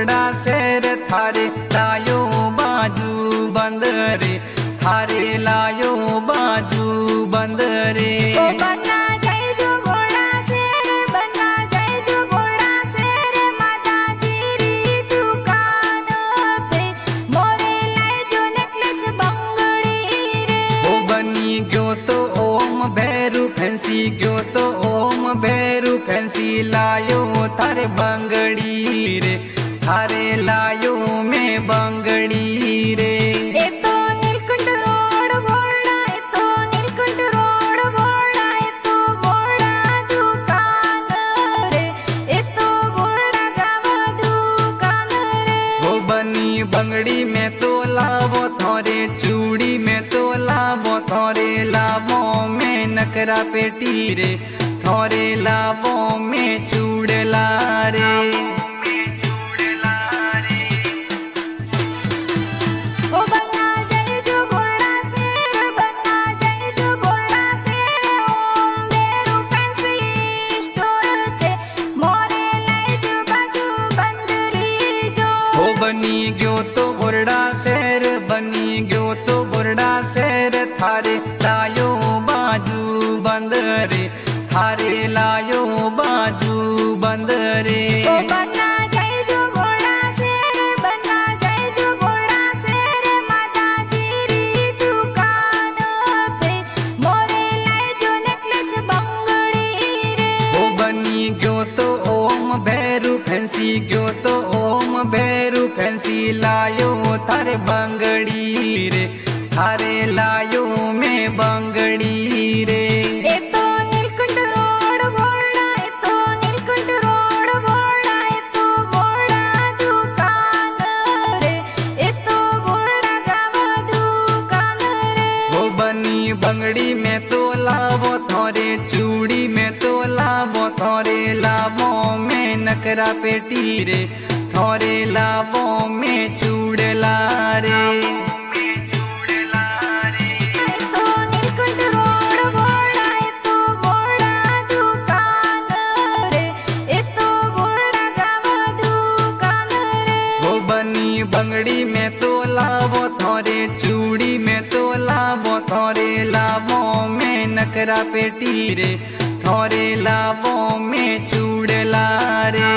बोरडा शेर थारे लायो बाजू बंदरे, थारे लायो बाजू बंदरे। बन्ना जय जो बोरडा शेर, बन्ना जय जो बोरडा शेर, माता जीरी दुकान पे मोरे लाए जो नेकलेस बंगड़ी रे। ओ बनी गयो तो ओम भैरू फैंसी, गयो तो ओम भैरू फैंसी, लायो थारे बंगड़ी रे, थारे लायो में बंगड़ी रे। ए तो नीलकंठ रोड बोरडा, ए तो नीलकंठ रोड बोरडा, ए तो बोरडा दुकान रे, ए तो बोरडा गाव दुकान रे। ओ बनी बंगड़ी में तो लावो थोरे, चूड़ी में तो लावो थोरे, लावो में नकरा पेटी रे, थोरे लावो में चूड़ला रे। ओ बन्ना जय जो बोरडा शेर, बन्ना जय जो बोरडा शेर, ओम बेरू फैंसी स्टोर पे मोरे लाए जो बाजू बंदरी जो। ओ बनी गयो तो बोरडा शेर, बनी गयो तो बोरडा शेर, थारे लायो बाजू बंदरे, थारे लायो बाजू बंदरे। ओ बन्ना जय जो बोरडा शेर, बन्ना जय जो बोरडा शेर, माता जीरी दुकान पे मोरे लाए जो नेकलेस बंगड़ी रे। ओ बनी गयो तो ओम भैरू फैंसी, गयो तो ओम भैरू फैंसी, लायो थारे बंगड़ी रे, थारे लायो में बंगड़ी रे। ए तो नीलकंठ रोड बोरडा, ए तो नीलकंठ रोड बोरडा, ए तो बोरडा दुकान रे, ए तो बोरडा गाव दुकान रे। ओ बनी बंगड़ी में तो लावो थोरे, चूड़ी में तो लावो थोरे, लावो में नकरा पेटी रे, थोरे लावो में चूड़ला रे। ए तो नीलकंठ रोड बोरडा, ए तो बोरडा दुकान रे, ए तो बोरडा गाव दुकान रे। ओ बनी बंगड़ी में तो लावो थोरे, चूड़ी में तो लावो थोरे, लावो में नकरा पेटी रे, थोरे लावो में चूड़ला रे।